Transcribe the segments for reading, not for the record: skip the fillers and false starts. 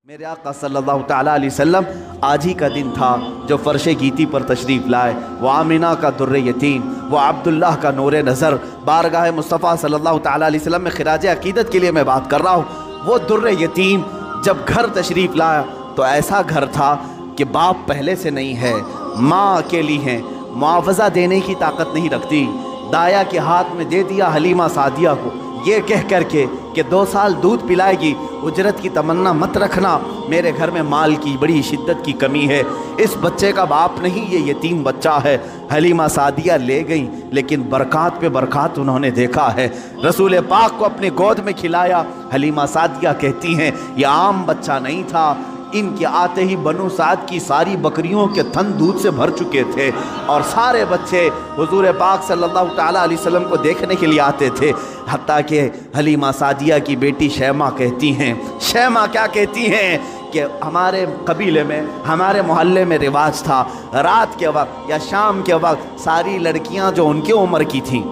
میرے آقا صلی اللہ تعالیٰ علیہ وسلم آج ہی کا دن تھا جو فرش گیتی پر تشریف لائے۔ وہ آمینہ کا در یتیم، وہ عبداللہ کا نور نظر، بارگاہ مصطفیٰ صلی اللہ تعالیٰ علیہ وسلم میں خراج عقیدت کے لیے میں بات کر رہا ہوں۔ وہ در یتیم جب گھر تشریف لایا تو ایسا گھر تھا کہ باپ پہلے سے نہیں ہے، ماں اکیلی ہیں، معاوضہ دینے کی طاقت نہیں رکھتی۔ دایا کے ہاتھ میں دے دیا حلیمہ سعدیہ کو، یہ کہہ کر کے کہ 2 سال دودھ پلائے گی، اجرت کی تمنا مت رکھنا، میرے گھر میں مال کی بڑی شدت کی کمی ہے۔ اس بچے کا باپ نہیں، یہ یتیم بچہ ہے۔ حلیمہ سعدیہ لے گئیں، لیکن برکات پہ برکات انہوں نے دیکھا ہے۔ رسول پاک کو اپنے گود میں کھلایا۔ حلیمہ سعدیہ کہتی ہیں یہ عام بچہ نہیں تھا، ان کے آتے ہی بنو سعد کی ساری بکریوں کے تھن دودھ سے بھر چکے تھے، اور سارے بچے حضور پاک صلی اللہ تعالیٰ علیہ وسلم کو دیکھنے کے لیے آتے تھے۔ حتیٰ کہ حلیمہ سعدیہ کی بیٹی شیمہ کہتی ہیں، شیمہ کیا کہتی ہیں کہ ہمارے قبیلے میں، ہمارے محلے میں رواج تھا، رات کے وقت یا شام کے وقت ساری لڑکیاں جو ان کے عمر کی تھیں،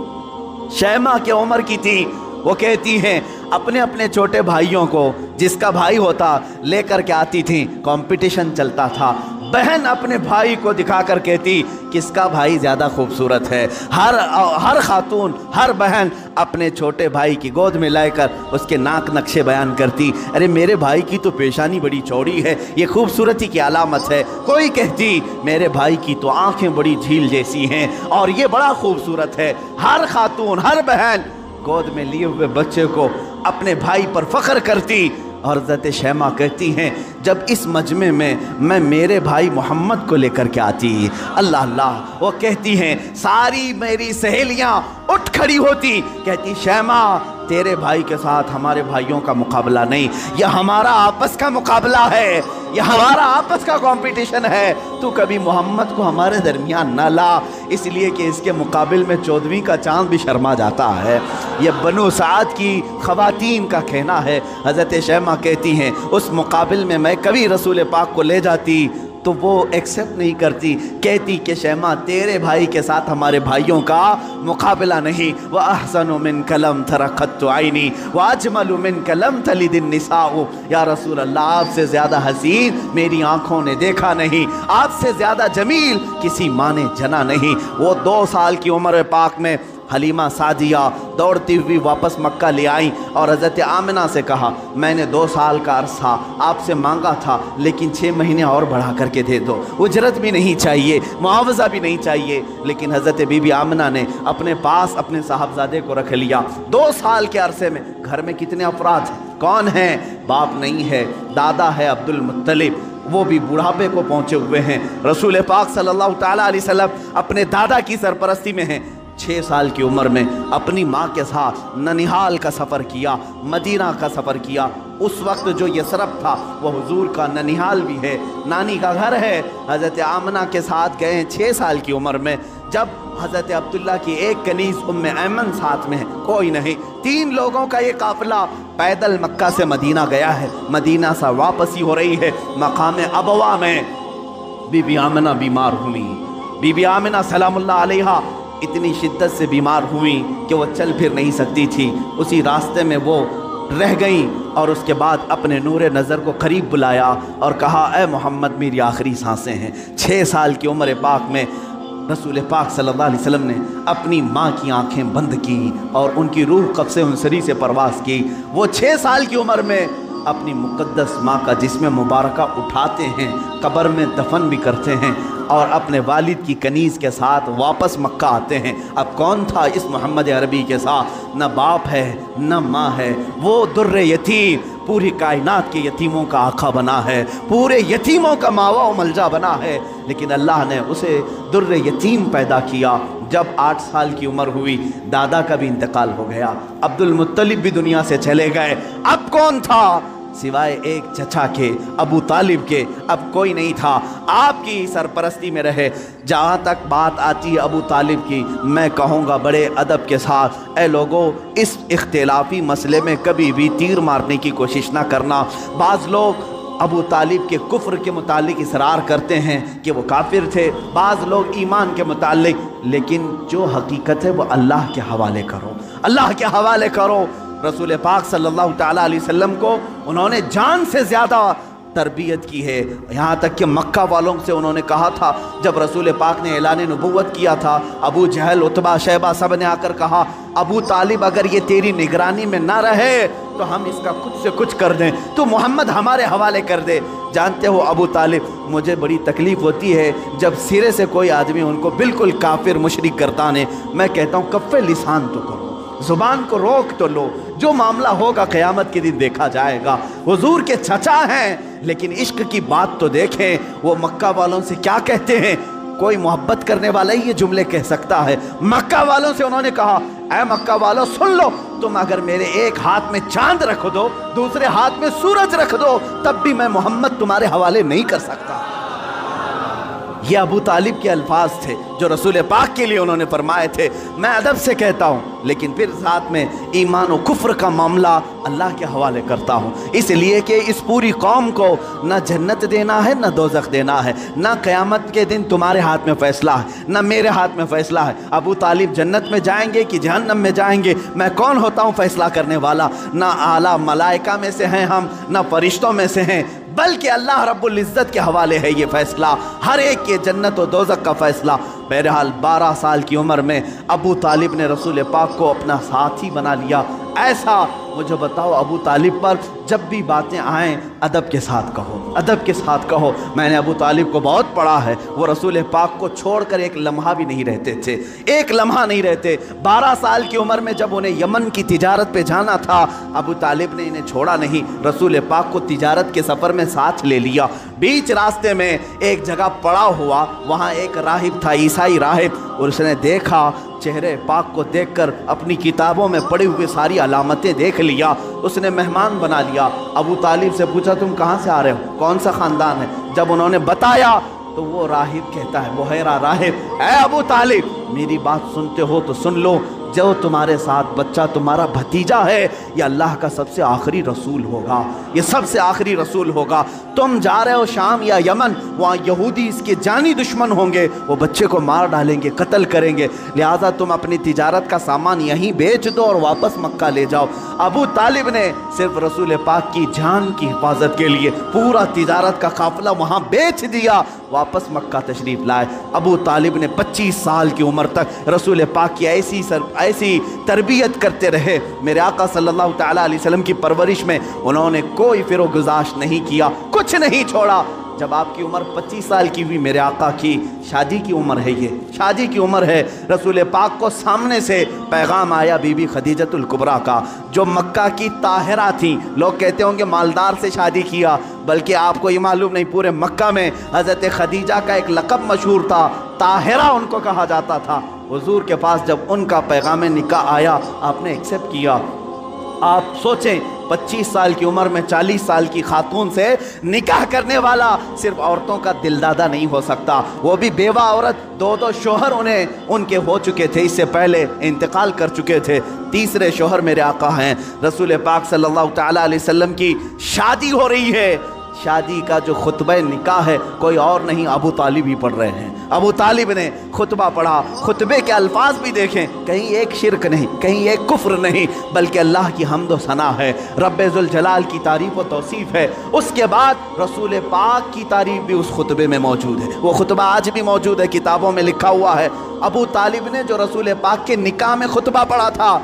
شیمہ کے عمر کی تھی، وہ کہتی ہیں اپنے اپنے چھوٹے بھائیوں کو، جس کا بھائی ہوتا لے کر کے آتی تھیں، کمپٹیشن چلتا تھا۔ بہن اپنے بھائی کو دکھا کر کہتی کس کا بھائی زیادہ خوبصورت ہے۔ ہر خاتون، ہر بہن اپنے چھوٹے بھائی کی گود میں لے کر اس کے ناک نقشے بیان کرتی، ارے میرے بھائی کی تو پیشانی بڑی چوڑی ہے، یہ خوبصورتی کی علامت ہے۔ کوئی کہتی میرے بھائی کی تو آنکھیں بڑی جھیل جیسی ہیں اور یہ بڑا خوبصورت ہے۔ ہر خاتون، ہر بہن گود میں لیے ہوئے بچے کو اپنے بھائی پر فخر کرتی، اور حضرت شیمہ کہتی ہیں جب اس مجمع میں میں میرے بھائی محمد کو لے کر کے آتی، اللہ اللہ، وہ کہتی ہیں ساری میری سہیلیاں اٹھ کھڑی ہوتی، کہتی شیمہ تیرے بھائی کے ساتھ ہمارے بھائیوں کا مقابلہ نہیں، یہ ہمارا آپس کا مقابلہ ہے، یہ ہمارا آپس کا کمپٹیشن ہے، تو کبھی محمد کو ہمارے درمیان نہ لا، اس لیے کہ اس کے مقابل میں 14ویں کا چاند بھی شرما جاتا ہے۔ یہ بنو سعد کی خواتین کا کہنا ہے۔ حضرت شیمہ کہتی ہیں اس مقابل میں میں کبھی رسول پاک کو لے جاتی تو وہ ایکسیپٹ نہیں کرتی، کہتی کہ شیمہ تیرے بھائی کے ساتھ ہمارے بھائیوں کا مقابلہ نہیں۔ وَأَحْسَنُ مِنْكَ لَمْ تَرَ قَطُّ عَيْنِي وَأَجْمَلُ مِنْكَ لَمْ تَلِدِ النِّسَاءُ، یا رسول اللہ آپ سے زیادہ حسین میری آنکھوں نے دیکھا نہیں، آپ سے زیادہ جمیل کسی ماں نے جنا نہیں۔ وہ 2 سال کی عمر پاک میں حلیمہ سعدیہ دوڑتی ہوئی واپس مکہ لے آئیں اور حضرت آمنہ سے کہا میں نے 2 سال کا عرصہ آپ سے مانگا تھا، لیکن 6 مہینے اور بڑھا کر کے دے دو، اجرت بھی نہیں چاہیے، معاوضہ بھی نہیں چاہیے۔ لیکن حضرت بی بی آمنہ نے اپنے پاس اپنے صاحبزادے کو رکھ لیا۔ 2 سال کے عرصے میں گھر میں کتنے افراد ہیں، کون ہیں؟ باپ نہیں ہے، دادا ہے عبد المطلب، وہ بھی بڑھاپے کو پہنچے ہوئے ہیں۔ رسول پاک صلی اللہ تعالیٰ علیہ وسلم اپنے دادا کی سرپرستی میں ہیں۔ 6 سال کی عمر میں اپنی ماں کے ساتھ ننیحال کا سفر کیا، مدینہ کا سفر کیا۔ اس وقت جو یثرب تھا وہ حضور کا ننیحال بھی ہے، نانی کا گھر ہے۔ حضرت آمنہ کے ساتھ گئے ہیں 6 سال کی عمر میں، جب حضرت عبداللہ کی ایک کنیز ام ایمن ساتھ میں ہے، کوئی نہیں، 3 لوگوں کا یہ قافلہ پیدل مکہ سے مدینہ گیا ہے، مدینہ سے واپسی ہو رہی ہے۔ مقام ابوا میں بی بی آمنہ بیمار ہوئی۔ بی بی آمنہ سلام اللہ علیہا اتنی شدت سے بیمار ہوئیں کہ وہ چل پھر نہیں سکتی تھی، اسی راستے میں وہ رہ گئیں، اور اس کے بعد اپنے نور نظر کو قریب بلایا اور کہا اے محمد میری آخری سانسیں ہیں۔ 6 سال کی عمر پاک میں رسول پاک صلی اللہ علیہ وسلم نے اپنی ماں کی آنکھیں بند کی اور ان کی روح قبض انصری سے پرواز کی۔ وہ 6 سال کی عمر میں اپنی مقدس ماں کا جسم مبارکہ اٹھاتے ہیں، قبر میں دفن بھی کرتے ہیں، اور اپنے والد کی کنیز کے ساتھ واپس مکہ آتے ہیں۔ اب کون تھا اس محمد عربی کے ساتھ؟ نہ باپ ہے نہ ماں ہے، وہ در یتیم پوری کائنات کے یتیموں کا آقا بنا ہے، پورے یتیموں کا ماوا و ملجا بنا ہے، لیکن اللہ نے اسے در یتیم پیدا کیا۔ جب 8 سال کی عمر ہوئی دادا کا بھی انتقال ہو گیا، عبد المطلب بھی دنیا سے چلے گئے، اب کون تھا سوائے ایک چچا کے، ابو طالب کے؟ اب کوئی نہیں تھا، آپ کی سرپرستی میں رہے۔ جہاں تک بات آتی ہے ابو طالب کی، میں کہوں گا بڑے ادب کے ساتھ اے لوگوں اس اختلافی مسئلے میں کبھی بھی تیر مارنے کی کوشش نہ کرنا۔ بعض لوگ ابو طالب کے کفر کے متعلق اصرار کرتے ہیں کہ وہ کافر تھے، بعض لوگ ایمان کے متعلق، لیکن جو حقیقت ہے وہ اللہ کے حوالے کرو، اللہ کے حوالے کرو۔ رسول پاک صلی اللہ تعالیٰ علیہ وسلم کو انہوں نے جان سے زیادہ تربیت کی ہے، یہاں تک کہ مکہ والوں سے انہوں نے کہا تھا، جب رسول پاک نے اعلان نبوت کیا تھا، ابو جہل، عتبہ، شیبہ سب نے آ کر کہا ابو طالب اگر یہ تیری نگرانی میں نہ رہے تو ہم اس کا کچھ سے کچھ کر دیں، تو محمد ہمارے حوالے کر دے۔ جانتے ہو ابو طالب، مجھے بڑی تکلیف ہوتی ہے جب سرے سے کوئی آدمی ان کو بالکل کافر مشرک کرتا ہے، میں کہتا ہوں کف لسان تو کرو، زبان کو روک تو لو، جو معاملہ ہوگا قیامت کے دن دیکھا جائے گا۔ حضور کے چچا ہیں لیکن عشق کی بات تو دیکھیں، وہ مکہ والوں سے کیا کہتے ہیں؟ کوئی محبت کرنے والا ہی یہ جملے کہہ سکتا ہے۔ مکہ والوں سے انہوں نے کہا اے مکہ والوں سن لو، تم اگر میرے ایک ہاتھ میں چاند رکھ دو، دوسرے ہاتھ میں سورج رکھ دو، تب بھی میں محمد تمہارے حوالے نہیں کر سکتا۔ یہ ابو طالب کے الفاظ تھے جو رسول پاک کے لیے انہوں نے فرمائے تھے۔ میں ادب سے کہتا ہوں لیکن پھر ساتھ میں ایمان و کفر کا معاملہ اللہ کے حوالے کرتا ہوں، اس لیے کہ اس پوری قوم کو نہ جنت دینا ہے نہ دوزخ دینا ہے، نہ قیامت کے دن تمہارے ہاتھ میں فیصلہ ہے نہ میرے ہاتھ میں فیصلہ ہے۔ ابو طالب جنت میں جائیں گے کہ جہنم میں جائیں گے، میں کون ہوتا ہوں فیصلہ کرنے والا؟ نہ اعلیٰ ملائکہ میں سے ہیں ہم، نہ فرشتوں میں سے ہیں، بلکہ اللہ رب العزت کے حوالے ہے یہ فیصلہ، ہر ایک کے جنت و دوزخ کا فیصلہ۔ بہرحال 12 سال کی عمر میں ابو طالب نے رسول پاک کو اپنا ساتھی بنا لیا۔ ایسا مجھے بتاؤ ابو طالب پر جب بھی باتیں آئیں ادب کے ساتھ کہو، ادب کے ساتھ کہو۔ میں نے ابو طالب کو بہت پڑھا ہے، وہ رسول پاک کو چھوڑ کر ایک لمحہ بھی نہیں رہتے تھے، ایک لمحہ نہیں رہتے۔ 12 سال کی عمر میں جب انہیں یمن کی تجارت پہ جانا تھا، ابو طالب نے انہیں چھوڑا نہیں، رسول پاک کو تجارت کے سفر میں ساتھ لے لیا۔ بیچ راستے میں ایک جگہ پڑا ہوا، وہاں ایک راہب تھا، عیسائی راہب، اور اس نے دیکھا، چہرے پاک کو دیکھ کر اپنی کتابوں میں پڑھی ہوئے ساری علامتیں دیکھ لیا، اس نے مہمان بنا لیا۔ ابو طالب سے پوچھا تم کہاں سے آ رہے ہو، کون سا خاندان ہے؟ جب انہوں نے بتایا تو وہ راہب کہتا ہے، بحیرہ راہب، اے ابو طالب میری بات سنتے ہو تو سن لو، جو تمہارے ساتھ بچہ تمہارا بھتیجا ہے یہ اللہ کا سب سے آخری رسول ہوگا، یہ سب سے آخری رسول ہوگا۔ تم جا رہے ہو شام یا یمن، وہاں یہودی اس کے جانی دشمن ہوں گے، وہ بچے کو مار ڈالیں گے، قتل کریں گے، لہٰذا تم اپنی تجارت کا سامان یہیں بیچ دو اور واپس مکہ لے جاؤ۔ ابو طالب نے صرف رسول پاک کی جان کی حفاظت کے لیے پورا تجارت کا قافلہ وہاں بیچ دیا، واپس مکہ تشریف لائے۔ ابو طالب نے 25 سال کی عمر تک رسول پاک کی ایسی تربیت کرتے رہے۔ میرے آقا صلی اللہ تعالیٰ علیہ وسلم کی پرورش میں انہوں نے کوئی فر و گزاشت نہیں کیا، کچھ نہیں چھوڑا۔ جب آپ کی عمر 25 سال کی ہوئی، میرے آقا کی شادی کی عمر ہے، یہ شادی کی عمر ہے، رسول پاک کو سامنے سے پیغام آیا بی بی خدیجۃ الکبریٰ کا، جو مکہ کی طاہرہ تھیں۔ لوگ کہتے ہوں گے مالدار سے شادی کیا، بلکہ آپ کو یہ معلوم نہیں، پورے مکہ میں حضرت خدیجہ کا ایک لقب مشہور تھا، طاہرہ ان کو کہا جاتا تھا۔ حضور کے پاس جب ان کا پیغام نکاح آیا، آپ نے ایکسیپٹ کیا۔ آپ سوچیں 25 سال کی عمر میں 40 سال کی خاتون سے نکاح کرنے والا صرف عورتوں کا دلدادہ نہیں ہو سکتا، وہ بھی بیوہ عورت، 2 شوہر ان کے ہو چکے تھے، اس سے پہلے انتقال کر چکے تھے، تیسرے شوہر میرے آقا ہیں۔ رسول پاک صلی اللہ تعالیٰ علیہ وسلم کی شادی ہو رہی ہے، شادی کا جو خطبہ نکاح ہے کوئی اور نہیں، ابو طالب ہی پڑھ رہے ہیں۔ ابو طالب نے خطبہ پڑھا، خطبے کے الفاظ بھی دیکھیں، کہیں ایک شرک نہیں، کہیں ایک کفر نہیں، بلکہ اللہ کی حمد و ثنا ہے، رب ذوالجلال کی تعریف و توصیف ہے۔ اس کے بعد رسول پاک کی تعریف بھی اس خطبے میں موجود ہے، وہ خطبہ آج بھی موجود ہے، کتابوں میں لکھا ہوا ہے۔ ابو طالب نے جو رسول پاک کے نکاح میں خطبہ پڑھا تھا،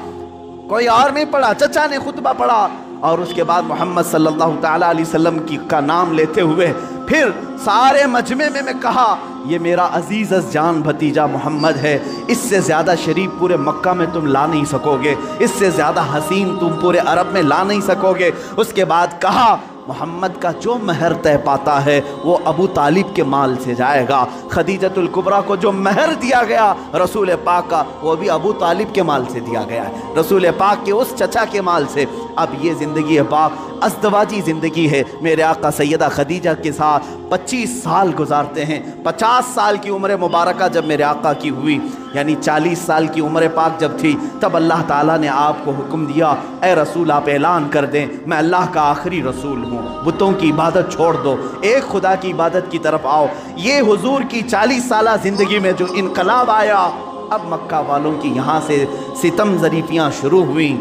کوئی اور نہیں پڑھا، چچا نے خطبہ پڑھا، اور اس کے بعد محمد صلی اللہ تعالیٰ علیہ وسلم کا نام لیتے ہوئے پھر سارے مجمع میں کہا یہ میرا عزیز از جان بھتیجا محمد ہے، اس سے زیادہ شریف پورے مکہ میں تم لا نہیں سکو گے، اس سے زیادہ حسین تم پورے عرب میں لا نہیں سکو گے۔ اس کے بعد کہا محمد کا جو مہر طے پاتا ہے وہ ابو طالب کے مال سے جائے گا، خدیجۃ الکبریٰ کو جو مہر دیا گیا رسول پاک کا وہ بھی ابو طالب کے مال سے دیا گیا ہے، رسول پاک کے اس چچا کے مال سے۔ اب یہ زندگی پاک ازدواجی زندگی ہے، میرے آقا سیدہ خدیجہ کے ساتھ 25 سال گزارتے ہیں۔ 50 سال کی عمر مبارکہ جب میرے آقا کی ہوئی، یعنی 40 سال کی عمر پاک جب تھی، تب اللہ تعالیٰ نے آپ کو حکم دیا اے رسول آپ اعلان کر دیں میں اللہ کا آخری رسول ہوں، بتوں کی عبادت چھوڑ دو، ایک خدا کی عبادت کی طرف آؤ۔ یہ حضور کی 40 سالہ زندگی میں جو انقلاب آیا، اب مکہ والوں کی یہاں سے ستم ظریفیاں شروع ہوئیں،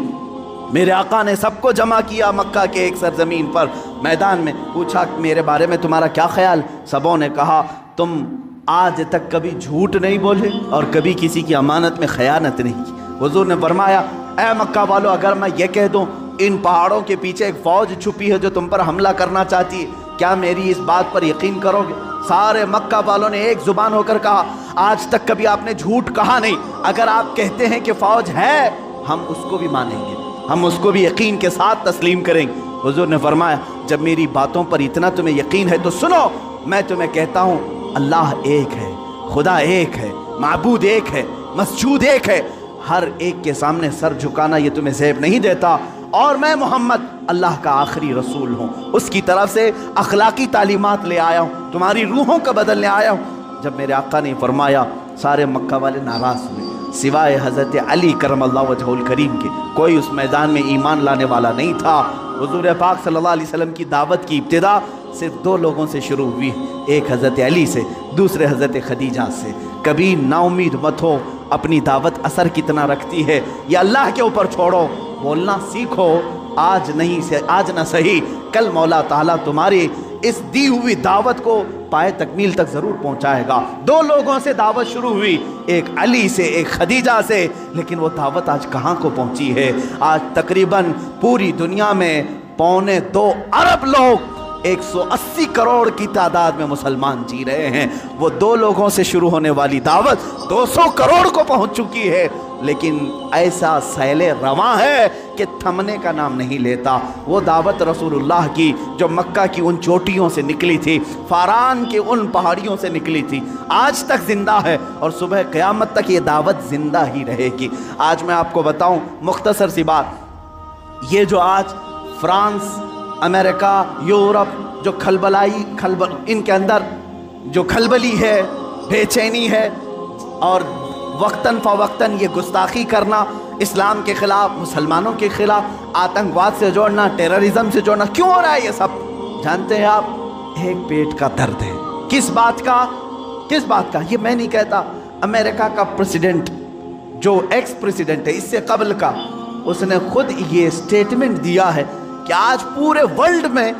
میرے آقا نے سب کو جمع کیا مکہ کے ایک سرزمین پر میدان میں، پوچھا میرے بارے میں تمہارا کیا خیال؟ سبوں نے کہا تم آج تک کبھی جھوٹ نہیں بولے اور کبھی کسی کی امانت میں خیانت نہیں کی۔ حضور نے فرمایا اے مکہ والو، اگر میں یہ کہہ دوں ان پہاڑوں کے پیچھے ایک فوج چھپی ہے جو تم پر حملہ کرنا چاہتی ہے، کیا میری اس بات پر یقین کرو گے؟ سارے مکہ والوں نے ایک زبان ہو کر کہا آج تک کبھی آپ نے جھوٹ کہا نہیں، اگر آپ کہتے ہیں کہ فوج ہے ہم اس کو بھی مانیں گے، ہم اس کو بھی یقین کے ساتھ تسلیم کریں گے۔ حضور نے فرمایا جب میری باتوں پر اتنا تمہیں یقین ہے تو سنو، میں تمہیں کہتا ہوں اللہ ایک ہے، خدا ایک ہے، معبود ایک ہے، مسجود ایک ہے، ہر ایک کے سامنے سر جھکانا یہ تمہیں زیب نہیں دیتا، اور میں محمد اللہ کا آخری رسول ہوں، اس کی طرف سے اخلاقی تعلیمات لے آیا ہوں، تمہاری روحوں کا بدلنے آیا ہوں۔ جب میرے آقا نے فرمایا سارے مکہ والے ناراض ہوئے، سوائے حضرت علی کرم اللہ وجہہ الکریم کے کوئی اس میدان میں ایمان لانے والا نہیں تھا۔ حضور پاک صلی اللہ علیہ وسلم کی دعوت کی ابتدا صرف دو لوگوں سے شروع ہوئی، ایک حضرت علی سے، دوسرے حضرت خدیجہ سے۔ کبھی نا امید مت ہو، اپنی دعوت اثر کتنا رکھتی ہے یہ اللہ کے اوپر چھوڑو، بولنا سیکھو، آج نہ صحیح کل مولا تعالیٰ تمہاری اس دی ہوئی دعوت کو پائے تکمیل تک ضرور پہنچائے گا۔ دو لوگوں سے دعوت شروع ہوئی، ایک علی سے ایک خدیجہ سے، لیکن وہ دعوت آج کہاں کو پہنچی ہے؟ آج تقریباً پوری دنیا میں 2.25 ارب لوگ 180 کروڑ کی تعداد میں مسلمان جی رہے ہیں۔ وہ دو لوگوں سے شروع ہونے والی دعوت 200 کروڑ کو پہنچ چکی ہے، لیکن ایسا سیل رواں ہے کہ تھمنے کا نام نہیں لیتا۔ وہ دعوت رسول اللہ کی جو مکہ کی ان چوٹیوں سے نکلی تھی، فاران کے ان پہاڑیوں سے نکلی تھی، آج تک زندہ ہے اور صبح قیامت تک یہ دعوت زندہ ہی رہے گی۔ آج میں آپ کو بتاؤں مختصر سی بات، یہ جو آج فرانس، امریکہ، یورپ جو ان کے اندر جو کھلبلی ہے، بے چینی ہے، اور وقتاً فوقتاً یہ گستاخی کرنا اسلام کے خلاف، مسلمانوں کے خلاف، آتنکواد سے جوڑنا، ٹیررزم سے جوڑنا، کیوں ہو رہا ہے یہ سب؟ جانتے ہیں آپ؟ ایک پیٹ کا درد ہے۔ کس بات کا؟ یہ میں نہیں کہتا، امریکہ کا پریزیڈنٹ جو ایکس پریزیڈنٹ ہے اس سے قبل کا، اس نے خود یہ سٹیٹمنٹ دیا ہے کہ آج پورے ورلڈ میں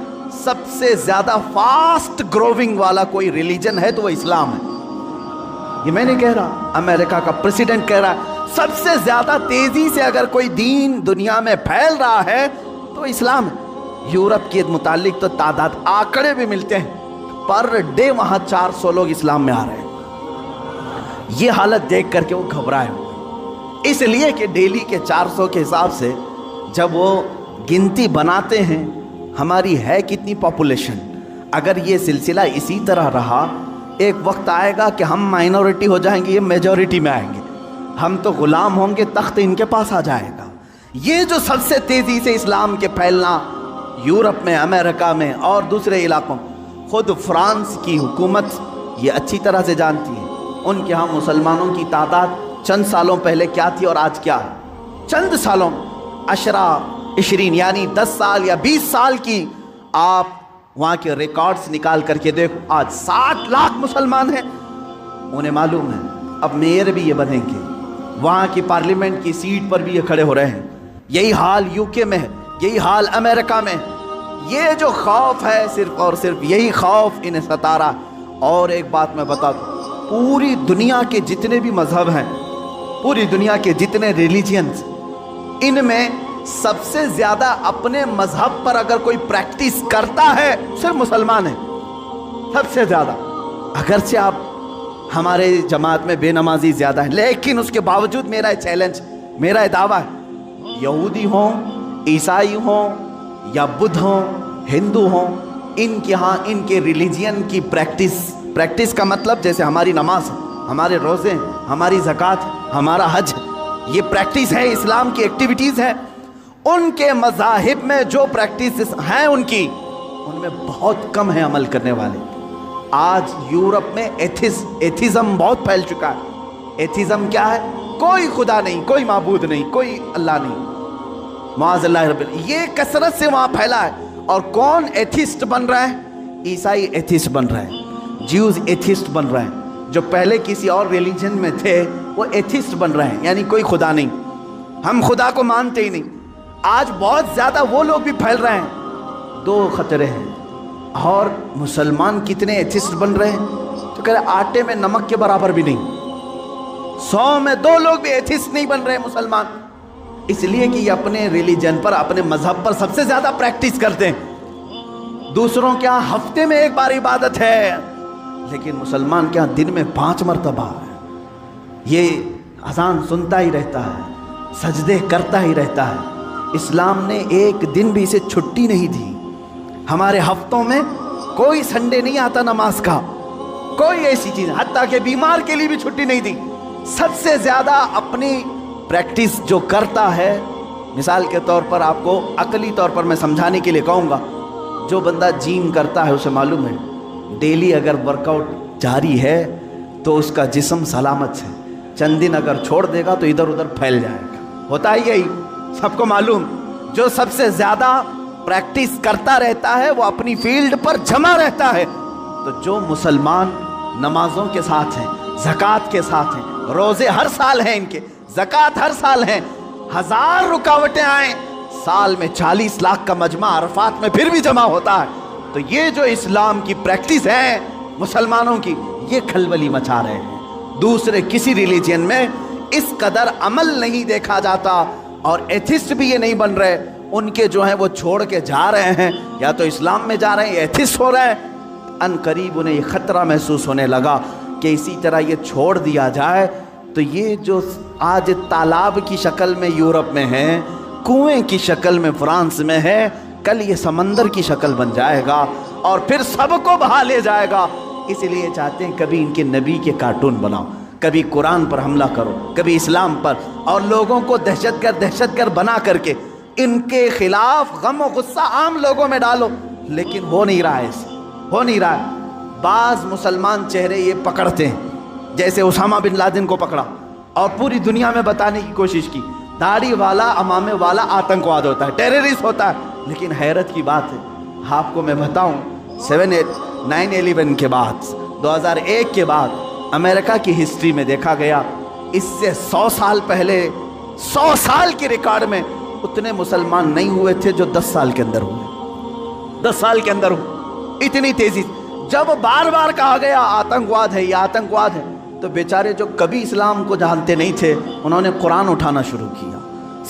سب سے زیادہ فاسٹ گروونگ والا کوئی ریلیجن ہے تو وہ اسلام ہے۔ یہ میں نہیں کہہ رہا، امریکہ کا پریزیڈنٹ کہہ رہا ہے سب سے زیادہ تیزی سے اگر کوئی دین دنیا میں پھیل رہا ہے تو اسلام ہے۔ یورپ کے متعلق تو تعداد آنکڑے بھی ملتے ہیں، پر ڈے وہاں 400 لوگ اسلام میں آ رہے ہیں۔ یہ حالت دیکھ کر کے وہ گھبرائے ہوئے، اس لیے کہ ڈیلی کے 400 کے حساب سے جب وہ گنتی بناتے ہیں ہماری ہے کتنی پاپولیشن، اگر یہ سلسلہ اسی طرح رہا ایک وقت آئے گا کہ ہم مائنورٹی ہو جائیں گے، یہ میجورٹی میں آئیں گے، ہم تو غلام ہوں گے، تخت ان کے پاس آ جائے گا۔ یہ جو سب سے تیزی سے اسلام کے پھیلنا یورپ میں، امریکہ میں اور دوسرے علاقوں، خود فرانس کی حکومت یہ اچھی طرح سے جانتی ہے ان کے ہاں مسلمانوں کی تعداد چند سالوں پہلے کیا تھی اور آج کیا ہے۔ چند سالوں 20 یعنی 10 سال یا 20 سال کی آپ وہاں کے ریکارڈز نکال کر کے دیکھو، آج 60 لاکھ مسلمان ہیں۔ انہیں معلوم ہے اب میئر بھی یہ بنیں گے، وہاں کی پارلیمنٹ کی سیٹ پر بھی یہ کھڑے ہو رہے ہیں۔ یہی حال UK میں ہے، یہی حال امریکہ میں۔ یہ جو خوف ہے صرف اور صرف یہی خوف انہیں ستا رہا۔ اور ایک بات میں بتا دوں، پوری دنیا کے جتنے بھی مذہب ہیں، پوری دنیا کے جتنے ریلیجنز، ان میں سب سے زیادہ اپنے مذہب پر اگر کوئی پریکٹس کرتا ہے صرف مسلمان ہے، سب سے زیادہ۔ اگرچہ آپ ہمارے جماعت میں بے نمازی زیادہ ہیں، لیکن اس کے باوجود میرا چیلنج، میرا دعویٰ ہے، یہودی ہوں، عیسائی ہوں یا بدھ ہوں، ہندو ہوں، ان کے ہاں ان کے ریلیجین کی پریکٹس کا مطلب جیسے ہماری نماز، ہمارے روزے، ہماری زکوٰۃ، ہمارا حج، یہ پریکٹس ہے، اسلام کی ایکٹیویٹیز ہیں۔ ان کے مذاہب میں جو پریکٹسز ہیں ان میں بہت کم ہیں عمل کرنے والے۔ آج یورپ میں ایتھیزم بہت پھیل چکا ہے۔ ایتھیزم کیا ہے؟ کوئی خدا نہیں، کوئی معبود نہیں، کوئی اللہ نہیں، معاذ اللہ رب العالمین۔ یہ کثرت سے وہاں پھیلا ہے۔ اور کون ایتھیسٹ بن رہا ہے؟ عیسائی ایتھیسٹ بن رہے ہیں، جیوز ایتھیسٹ بن رہے ہیں، جو پہلے کسی اور ریلیجن میں تھے وہ ایتھیسٹ بن رہے ہیں، یعنی کوئی خدا نہیں، ہم خدا کو مانتے ہی نہیں۔ آج بہت زیادہ وہ لوگ بھی پھیل رہے ہیں، دو خطرے ہیں۔ اور مسلمان کتنے ایتھسٹ بن رہے ہیں، تو کہہ رہے آٹے میں نمک کے برابر بھی نہیں، 100 میں 2 لوگ بھی ایتھسٹ نہیں بن رہے مسلمان، اس لیے کہ یہ اپنے ریلیجن پر، اپنے مذہب پر سب سے زیادہ پریکٹس کرتے ہیں۔ دوسروں کے ہاں ہفتے میں 1 بار عبادت ہے، لیکن مسلمان کے ہاں دن میں 5 مرتبہ ہے۔ یہ اذان سنتا ہی رہتا ہے، سجدے کرتا ہی رہتا ہے۔ اسلام نے ایک دن بھی اسے چھٹی نہیں دی۔ ہمارے ہفتوں میں کوئی سنڈے نہیں آتا نماز کا، کوئی ایسی چیز، حتیٰ کہ بیمار کے لیے بھی چھٹی نہیں دی۔ سب سے زیادہ اپنی پریکٹس جو کرتا ہے، مثال کے طور پر آپ کو عقلی طور پر میں سمجھانے کے لیے کہوں گا، جو بندہ جیم کرتا ہے اسے معلوم ہے ڈیلی اگر ورک آؤٹ جاری ہے تو اس کا جسم سلامت ہے، چند دن اگر چھوڑ دے گا تو ادھر ادھر پھیل جائے گا، ہوتا ہی یہی، سب کو معلوم۔ جو سب سے زیادہ پریکٹس کرتا رہتا ہے وہ اپنی فیلڈ پر جمع رہتا ہے۔ تو جو مسلمان نمازوں کے ساتھ ہیں، زکوٰۃ کے ساتھ ہیں، روزے ہر سال ہیں ان کے، زکوٰۃ ہر سال ہیں، 1000 رکاوٹیں آئیں، سال میں 40 لاکھ کا مجمع عرفات میں پھر بھی جمع ہوتا ہے۔ تو یہ جو اسلام کی پریکٹس ہے مسلمانوں کی، یہ کھلبلی مچا رہے ہیں۔ دوسرے کسی ریلیجن میں اس قدر عمل نہیں دیکھا جاتا، اور ایتھسٹ بھی یہ نہیں بن رہے۔ ان کے جو ہیں وہ چھوڑ کے جا رہے ہیں، یا تو اسلام میں جا رہے ہیں، ایتھسٹ ہو رہے ہیں۔ ان قریب انہیں یہ خطرہ محسوس ہونے لگا کہ اسی طرح یہ چھوڑ دیا جائے تو یہ جو آج تالاب کی شکل میں یورپ میں ہے، کنویں کی شکل میں فرانس میں ہے، کل یہ سمندر کی شکل بن جائے گا اور پھر سب کو بہا لے جائے گا۔ اس لیے چاہتے ہیں کبھی ان کے نبی کے کارٹون بناؤ، کبھی قرآن پر حملہ کرو، کبھی اسلام پر، اور لوگوں کو دہشت گرد بنا کر کے ان کے خلاف غم و غصہ عام لوگوں میں ڈالو، لیکن ہو نہیں رہا ہے، ہو نہیں رہا ہے۔ بعض مسلمان چہرے یہ پکڑتے ہیں، جیسے اسامہ بن لادن کو پکڑا اور پوری دنیا میں بتانے کی کوشش کی داڑھی والا، امامے والا آتنکواد ہوتا ہے، ٹیررسٹ ہوتا ہے۔ لیکن حیرت کی بات ہے، آپ کو میں بتاؤں 9/11 کے بعد، 2001 کے بعد امریکہ کی ہسٹری میں دیکھا گیا، اس سے 100 سال پہلے 100 سال کی ریکارڈ میں اتنے مسلمان نہیں ہوئے تھے جو 10 سال کے اندر ہوئے، 10 سال کے اندر ہوئے، اتنی تیزی۔ جب بار بار کہا گیا آتنکواد ہے، یہ آتنکواد ہے، تو بیچارے جو کبھی اسلام کو جانتے نہیں تھے انہوں نے قرآن اٹھانا شروع کیا،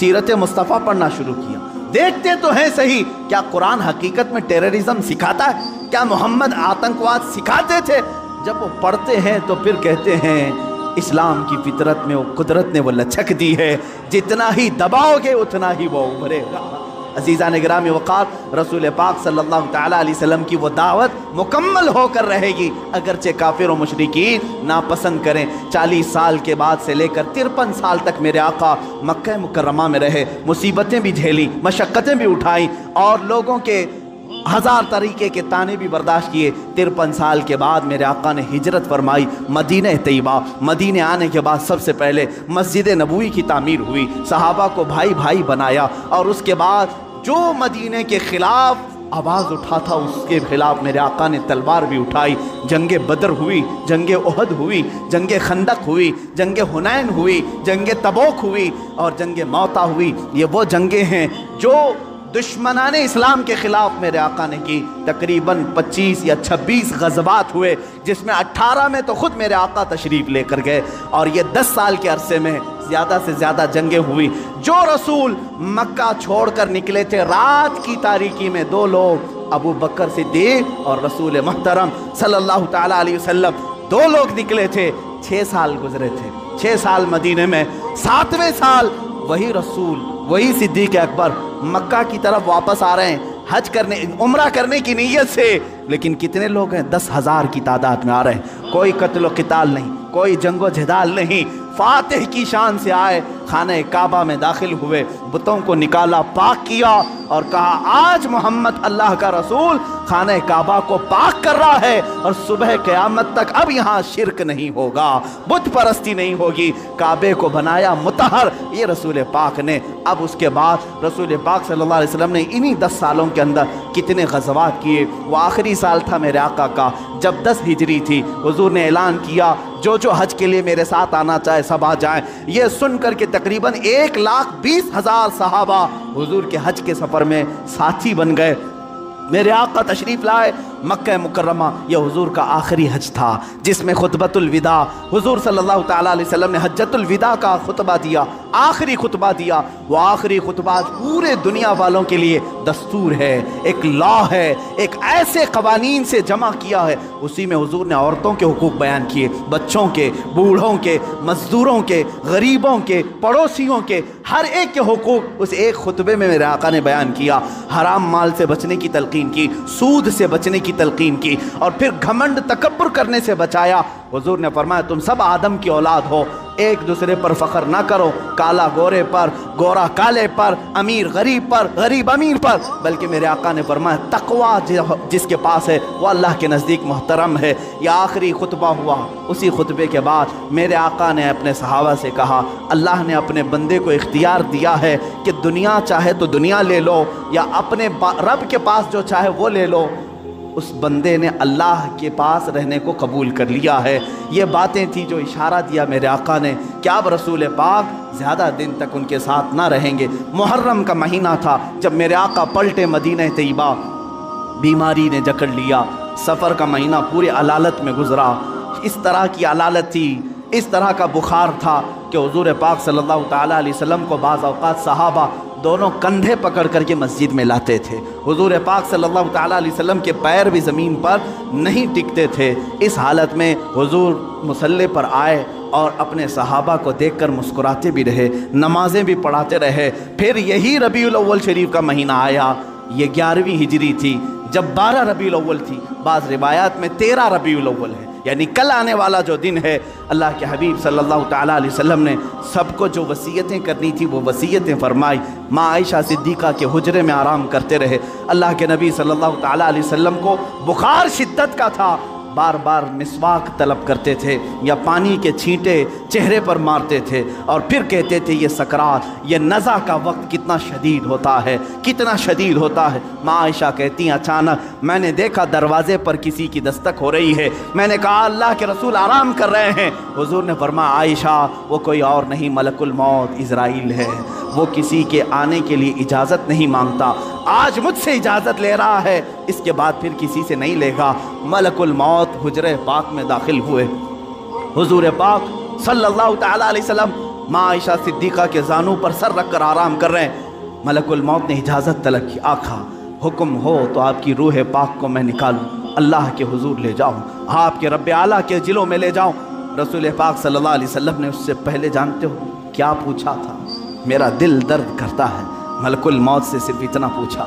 سیرت مصطفیٰ پڑھنا شروع کیا۔ دیکھتے تو ہیں صحیح، کیا قرآن حقیقت میں ٹیررزم سکھاتا ہے؟ کیا محمد آتنکواد سکھاتے تھے؟ جب وہ پڑھتے ہیں تو پھر کہتے ہیں اسلام کی فطرت میں وہ قدرت نے وہ لچک دی ہے، جتنا ہی دباؤ گے اتنا ہی وہ ابھرے گا۔ عزیزان گرامی وقار، رسول پاک صلی اللہ تعالیٰ علیہ وسلم کی وہ دعوت مکمل ہو کر رہے گی، اگرچہ کافر و مشرکین ناپسند کریں۔ 40 سال کے بعد سے لے کر 53 سال تک میرے آقا مکہ مکرمہ میں رہے، مصیبتیں بھی جھیلی، مشقتیں بھی اٹھائیں، اور لوگوں کے 1000 طریقے کے تانے بھی برداشت کیے۔ 53 سال کے بعد میرے آقا نے ہجرت فرمائی مدینہ طیبہ۔ مدینہ آنے کے بعد سب سے پہلے مسجد نبوی کی تعمیر ہوئی، صحابہ کو بھائی بھائی بنایا، اور اس کے بعد جو مدینہ کے خلاف آواز اٹھا تھا اس کے خلاف میرے آقا نے تلوار بھی اٹھائی۔ جنگ بدر ہوئی، جنگ احد ہوئی، جنگ خندق ہوئی، جنگ حنین ہوئی، جنگ تبوک ہوئی، اور جنگ موتا ہوئی۔ یہ وہ جنگیں ہیں جو دشمنان اسلام کے خلاف میرے آقا نے کی۔ تقریباً 25 یا 26 غزوات ہوئے، جس میں 18 میں تو خود میرے آقا تشریف لے کر گئے، اور یہ 10 سال کے عرصے میں زیادہ سے زیادہ جنگیں ہوئی۔ جو رسول مکہ چھوڑ کر نکلے تھے رات کی تاریکی میں، 2 لوگ، ابو بکر صدیق اور رسول محترم صلی اللہ تعالیٰ علیہ وسلم، 2 لوگ نکلے تھے۔ 6 سال گزرے تھے، 6 سال مدینے میں، 7ویں سال وہی رسول، وہی صدیق اکبر مکہ کی طرف واپس آ رہے ہیں، حج کرنے، عمرہ کرنے کی نیت سے۔ لیکن کتنے لوگ ہیں؟ 10,000 کی تعداد میں آ رہے ہیں۔ کوئی قتل و قتال نہیں، کوئی جنگ و جدال نہیں، فاتح کی شان سے آئے، خانہ کعبہ میں داخل ہوئے، بتوں کو نکالا، پاک کیا، اور کہا آج محمد اللہ کا رسول خانہ کعبہ کو پاک کر رہا ہے، اور صبح قیامت تک اب یہاں شرک نہیں ہوگا، بت پرستی نہیں ہوگی، کعبے کو بنایا مطہر، یہ رسول پاک نے۔ اب اس کے بعد رسول پاک صلی اللہ علیہ وسلم نے انہی 10 سالوں کے اندر کتنے غزوات کیے۔ وہ آخری سال تھا میرے آقا کا جب 10 ہجری تھی، حضور نے اعلان کیا جو حج کے لیے میرے ساتھ آنا چاہے سب آ جائیں۔ یہ سن کر کے تقریباً 1,20,000 صحابہ حضور کے حج کے سفر میں ساتھی بن گئے۔ میرے آقا تشریف لائے مکہ مکرمہ، یہ حضور کا آخری حج تھا جس میں خطبۃ الوداع، حضور صلی اللہ تعالیٰ علیہ وسلم نے حجۃ الوداع کا خطبہ دیا، آخری خطبہ دیا۔ وہ آخری خطبہ پورے دنیا والوں کے لیے دستور ہے، ایک لا ہے، ایک ایسے قوانین سے جمع کیا ہے۔ اسی میں حضور نے عورتوں کے حقوق بیان کیے، بچوں کے، بوڑھوں کے، مزدوروں کے، غریبوں کے، پڑوسیوں کے، ہر ایک کے حقوق اس ایک خطبے میں میرے آقا نے بیان کیا۔ حرام مال سے بچنے کی تلقین کی، سود سے بچنے کی تلقین کی، اور پھر گھمنڈ تکبر کرنے سے بچایا۔ حضور نے فرمایا تم سب آدم کی اولاد ہو، ایک دوسرے پر فخر نہ کرو، کالا گورے پر، گورا کالے پر، امیر غریب پر، غریب امیر پر، بلکہ میرے آقا نے فرمایا تقوی جس کے پاس ہے وہ اللہ کے نزدیک محترم ہے۔ یہ آخری خطبہ ہوا۔ اسی خطبے کے بعد میرے آقا نے اپنے صحابہ سے کہا اللہ نے اپنے بندے کو اختیار دیا ہے کہ دنیا چاہے تو دنیا لے لو یا اپنے رب کے پاس جو چاہے وہ لے لو۔ اس بندے نے اللہ کے پاس رہنے کو قبول کر لیا ہے۔ یہ باتیں تھیں جو اشارہ دیا میرے آقا نے کہ اب رسول پاک زیادہ دن تک ان کے ساتھ نہ رہیں گے۔ محرم کا مہینہ تھا جب میرے آقا پلٹے مدینہ طیبہ، بیماری نے جکڑ لیا، سفر کا مہینہ پورے علالت میں گزرا۔ اس طرح کی علالت تھی، اس طرح کا بخار تھا کہ حضور پاک صلی اللہ تعالیٰ علیہ وسلم کو بعض اوقات صحابہ دونوں کندھے پکڑ کر کے مسجد میں لاتے تھے۔ حضور پاک صلی اللہ تعالیٰ علیہ وسلم کے پیر بھی زمین پر نہیں ٹکتے تھے۔ اس حالت میں حضور مصلی پر آئے اور اپنے صحابہ کو دیکھ کر مسکراتے بھی رہے، نمازیں بھی پڑھاتے رہے۔ پھر یہی ربیع الاول شریف کا مہینہ آیا، یہ 11ویں ہجری تھی، جب 12 ربیع الاول تھی، بعض روایات میں 13 ربیع الاول ہے، یعنی کل آنے والا جو دن ہے۔ اللہ کے حبیب صلی اللہ تعالیٰ علیہ وسلم نے سب کو جو وصیتیں کرنی تھی وہ وصیتیں فرمائی۔ ماں عائشہ صدیقہ کے حجرے میں آرام کرتے رہے۔ اللہ کے نبی صلی اللہ تعالیٰ علیہ وسلم کو بخار شدت کا تھا، بار بار مسواک طلب کرتے تھے یا پانی کے چھینٹے چہرے پر مارتے تھے، اور پھر کہتے تھے یہ سکرات، یہ نزع کا وقت کتنا شدید ہوتا ہے، کتنا شدید ہوتا ہے۔ ماں عائشہ کہتی ہیں اچانک میں نے دیکھا دروازے پر کسی کی دستک ہو رہی ہے، میں نے کہا اللہ کے رسول آرام کر رہے ہیں۔ حضور نے فرمایا عائشہ وہ کوئی اور نہیں ملک الموت عزرائیل ہے، وہ کسی کے آنے کے لیے اجازت نہیں مانگتا، آج مجھ سے اجازت لے رہا ہے، اس کے بعد پھر کسی سے نہیں لے گا۔ ملک الموت حجرہ پاک میں داخل ہوئے، حضور پاک صلی اللہ تعالیٰ علیہ وسلم ماں عائشہ صدیقہ کے زانوں پر سر رکھ کر آرام کر رہے ہیں۔ ملک الموت نے اجازت طلب کی، آقا حکم ہو تو آپ کی روح پاک کو میں نکالوں، اللہ کے حضور لے جاؤں، آپ کے رب اعلیٰ کے جلوں میں لے جاؤں۔ رسول پاک صلی اللہ علیہ وسلم نے اس سے پہلے جانتے ہو کیا پوچھا تھا؟ میرا دل درد کرتا ہے، ملک الموت سے صرف اتنا پوچھا۔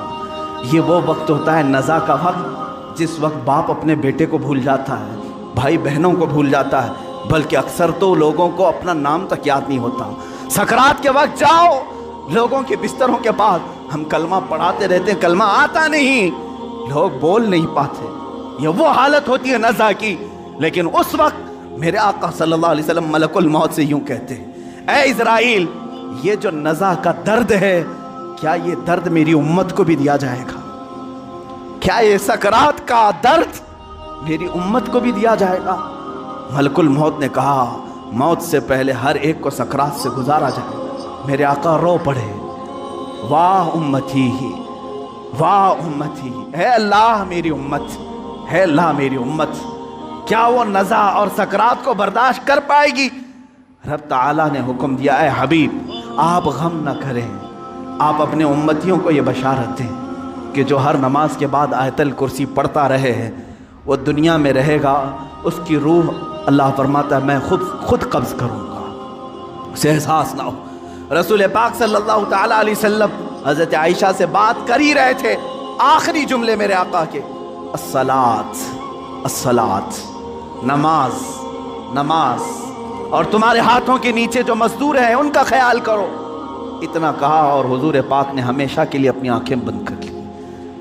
یہ وہ وقت ہوتا ہے نزع کا وقت جس وقت باپ اپنے بیٹے کو بھول جاتا ہے، بھائی بہنوں کو بھول جاتا ہے، بلکہ اکثر تو لوگوں کو اپنا نام تک یاد نہیں ہوتا۔ سکرات کے وقت جاؤ لوگوں کے بستروں کے پاس، ہم کلمہ پڑھاتے رہتے ہیں، کلمہ آتا نہیں، لوگ بول نہیں پاتے، یہ وہ حالت ہوتی ہے نزع کی۔ لیکن اس وقت میرے آقا صلی اللہ علیہ وسلم ملک الموت سے یوں کہتے ہیں اے اسرائیل، یہ جو نزع کا درد ہے کیا یہ درد میری امت کو بھی دیا جائے گا؟ کیا یہ سکرات کا درد میری امت کو بھی دیا جائے گا؟ ملک الموت نے کہا موت سے پہلے ہر ایک کو سکرات سے گزارا جائے۔ میرے آقا رو پڑے، واہ امتی، واہ امتی، اے اللہ میری امت، اے اللہ میری امت، کیا وہ نزع اور سکرات کو برداشت کر پائے گی؟ رب تعالیٰ نے حکم دیا اے حبیب آپ غم نہ کریں، آپ اپنے امتیوں کو یہ بشارت دیں کہ جو ہر نماز کے بعد آیت الکرسی پڑھتا رہے ہے وہ دنیا میں رہے گا، اس کی روح اللہ فرماتا ہے میں خود قبض کروں گا، اسے احساس نہ ہو۔ رسول پاک صلی اللہ تعالیٰ علیہ وسلم حضرت عائشہ سے بات کر ہی رہے تھے، آخری جملے میرے آقا کے الصلاۃ الصلاۃ، نماز نماز، اور تمہارے ہاتھوں کے نیچے جو مزدور ہیں ان کا خیال کرو۔ اتنا کہا اور حضور پاک نے ہمیشہ کے لیے اپنی آنکھیں بند کر لی۔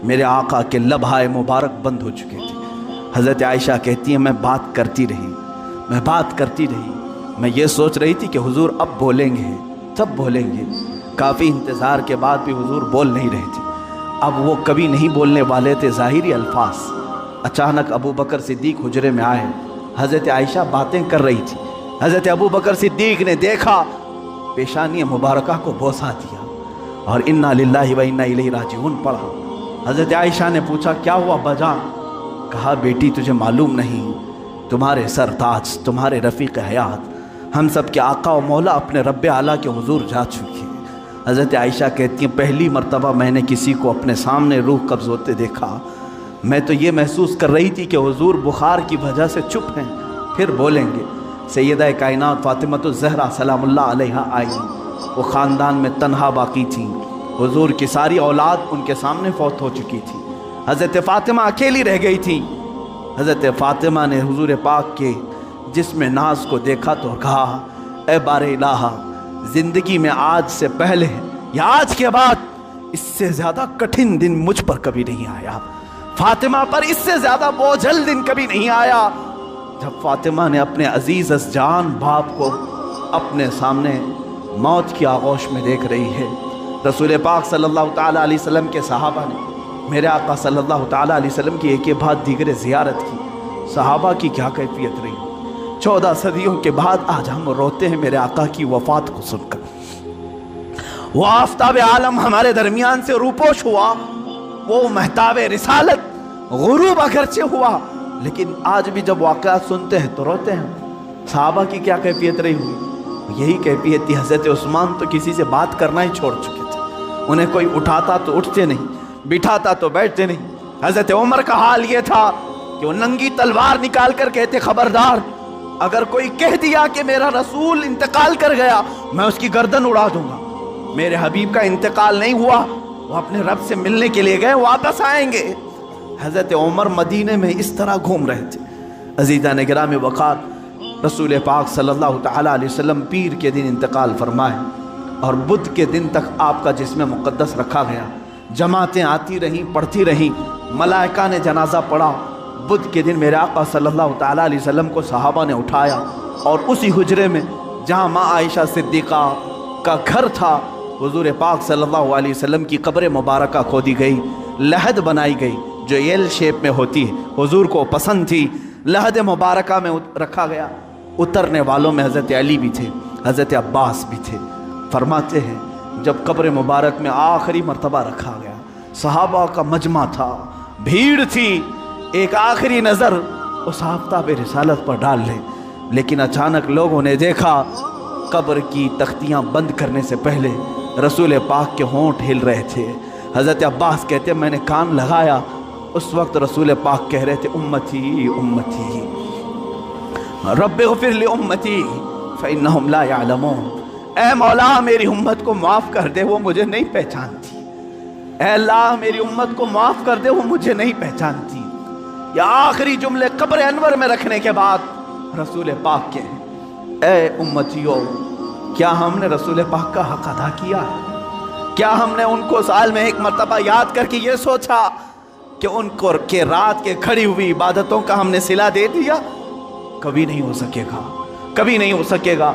میرے آقا کے لبہائے مبارک بند ہو چکے تھے۔ حضرت عائشہ کہتی ہیں میں بات کرتی رہی، میں یہ سوچ رہی تھی کہ حضور اب بولیں گے، تب بولیں گے۔ کافی انتظار کے بعد بھی حضور بول نہیں رہے تھے، اب وہ کبھی نہیں بولنے والے تھے ظاہری الفاظ۔ اچانک ابو بکر صدیق حجرے میں آئے، حضرت عائشہ باتیں کر رہی تھی، حضرت ابو بکر صدیق نے دیکھا، پیشانی مبارکہ کو بوسہ دیا اور انا للہ و انا الیہ راجعون پڑھا۔ حضرت عائشہ نے پوچھا کیا ہوا بجان؟ کہا بیٹی تجھے معلوم نہیں، تمہارے سرتاج، تمہارے رفیق حیات، ہم سب کے آقا و مولا اپنے رب اعلیٰ کے حضور جا چکے ہیں۔ حضرت عائشہ کہتی ہیں پہلی مرتبہ میں نے کسی کو اپنے سامنے روح قبض ہوتے دیکھا، میں تو یہ محسوس کر رہی تھی کہ حضور بخار کی وجہ سے چپ ہیں، پھر بولیں گے۔ سیدہ کائنات فاطمۃ الزہرا سلام اللہ علیہا آئی، وہ خاندان میں تنہا باقی تھیں، حضور کی ساری اولاد ان کے سامنے فوت ہو چکی تھی، حضرت فاطمہ اکیلی رہ گئی تھی۔ حضرت فاطمہ نے حضور پاک کے جسم ناز کو دیکھا تو کہا اے بار الہ، زندگی میں آج سے پہلے یا آج کے بعد اس سے زیادہ کٹھن دن مجھ پر کبھی نہیں آیا، فاطمہ پر اس سے زیادہ بوجھل دن کبھی نہیں آیا۔ جب فاطمہ نے اپنے عزیز از جان باپ کو اپنے سامنے موت کی آغوش میں دیکھ رہی ہے، رسول پاک صلی اللہ تعالیٰ علیہ وسلم کے صحابہ نے میرے آقا صلی اللہ تعالیٰ علیہ وسلم کی ایک کے بعد دیگر زیارت کی۔ صحابہ کی کیا کیفیت رہی، 14 صدیوں کے بعد آج ہم روتے ہیں میرے آقا کی وفات کو سن کر۔ وہ آفتاب عالم ہمارے درمیان سے روپوش ہوا، وہ مہتاب رسالت غروب اگرچہ ہوا، لیکن آج بھی جب واقعات سنتے ہیں تو روتے ہیں۔ صحابہ کی کیا کیفیت رہی ہوئی؟ یہی کیفیت تھی۔ حضرت عثمان تو کسی سے بات کرنا ہی چھوڑ چکے تھے، انہیں کوئی اٹھاتا تو اٹھتے نہیں، بٹھاتا تو بیٹھتے نہیں۔ حضرت عمر کا حال یہ تھا کہ وہ ننگی تلوار نکال کر کہتے خبردار، اگر کوئی کہہ دیا کہ میرا رسول انتقال کر گیا میں اس کی گردن اڑا دوں گا۔ میرے حبیب کا انتقال نہیں ہوا، وہ اپنے رب سے ملنے کے لیے گئے، واپس آئیں گے۔ حضرت عمر مدینے میں اس طرح گھوم رہے تھے۔ عزیزان گرامی وقار، رسول پاک صلی اللہ تعالیٰ علیہ وسلم پیر کے دن انتقال فرمائے اور بدھ کے دن تک آپ کا جسم مقدس رکھا گیا۔ جماعتیں آتی رہیں، پڑھتی رہیں، ملائکہ نے جنازہ پڑھا۔ بدھ کے دن میرے آقا صلی اللہ تعالیٰ علیہ وسلم کو صحابہ نے اٹھایا اور اسی حجرے میں جہاں ماں عائشہ صدیقہ کا گھر تھا، حضور پاک صلی اللہ علیہ وسلم کی قبر مبارکہ کھودی گئی، لحد بنائی گئی جو ایل شیپ میں ہوتی ہے، حضور کو پسند تھی، لحد مبارکہ میں رکھا گیا۔ اترنے والوں میں حضرت علی بھی تھے، حضرت عباس بھی تھے۔ فرماتے ہیں جب قبر مبارک میں آخری مرتبہ رکھا گیا، صحابہ کا مجمع تھا، بھیڑ تھی، ایک آخری نظر اس آفتاب رسالت پر ڈال لیں، لیکن اچانک لوگوں نے دیکھا قبر کی تختیاں بند کرنے سے پہلے رسول پاک کے ہونٹ ہل رہے تھے۔ حضرت عباس کہتے میں نے کان لگایا، اس وقت رسول پاک کہہ رہے تھے امتی امتی رب اغفر لامتی فانہم لا یعلمون، اے مولا میری امت کو معاف کر دے، وہ مجھے نہیں پہچانتی، اے اللہ میری امت کو معاف کر دے، وہ مجھے نہیں پہچانتی۔ یہ آخری جملے قبر انور میں رکھنے کے بعد رسول پاک کے اے امتیو، کیا ہم نے رسول پاک کا حق ادا کیا ہے؟ کیا ہم نے ان کو سال میں ایک مرتبہ یاد کر کے یہ سوچا کہ ان کو کہ رات کے کھڑی ہوئی عبادتوں کا ہم نے صلہ دے دیا؟ کبھی نہیں ہو سکے گا، کبھی نہیں ہو سکے گا۔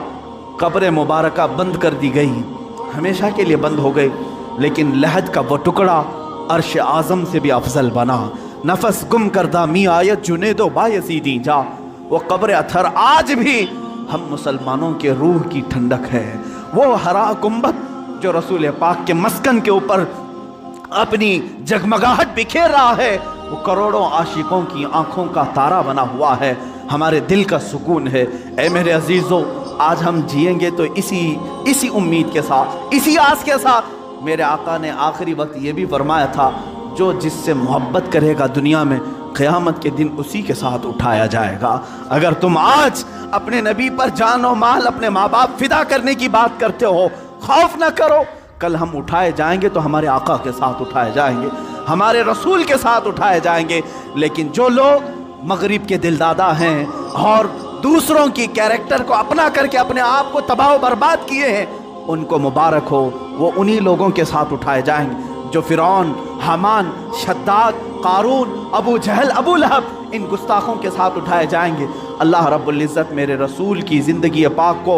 قبر مبارکہ بند کر دی گئی، ہمیشہ کے لیے بند ہو گئی، لیکن لحد کا وہ ٹکڑا عرش اعظم سے بھی افضل بنا۔ نفس گم کردہ می آیت جنید و بایزیدی جا، وہ قبر اطہر آج بھی ہم مسلمانوں کے روح کی ٹھنڈک ہے۔ وہ ہرا گنبد جو رسول پاک کے مسکن کے اوپر اپنی جگمگاہٹ بکھیر رہا ہے، وہ کروڑوں عاشقوں کی آنکھوں کا تارا بنا ہوا ہے، ہمارے دل کا سکون ہے۔ اے میرے عزیزو، آج ہم جئیں گے تو اسی امید کے ساتھ، اسی آس کے ساتھ۔ میرے آقا نے آخری وقت یہ بھی فرمایا تھا جو جس سے محبت کرے گا دنیا میں، قیامت کے دن اسی کے ساتھ اٹھایا جائے گا۔ اگر تم آج اپنے نبی پر جان و مال، اپنے ماں باپ فدا کرنے کی بات کرتے ہو، خوف نہ کرو، کل ہم اٹھائے جائیں گے تو ہمارے آقا کے ساتھ اٹھائے جائیں گے، ہمارے رسول کے ساتھ اٹھائے جائیں گے۔ لیکن جو لوگ مغرب کے دلدادہ ہیں اور دوسروں کی کیریکٹر کو اپنا کر کے اپنے آپ کو تباہ و برباد کیے ہیں، ان کو مبارک ہو، وہ انہی لوگوں کے ساتھ اٹھائے جائیں گے جو فرعون، حامان، شداد، قارون، ابو جہل، ابو لہب، ان گستاخوں کے ساتھ اٹھائے جائیں گے۔ اللہ رب العزت میرے رسول کی زندگی پاک کو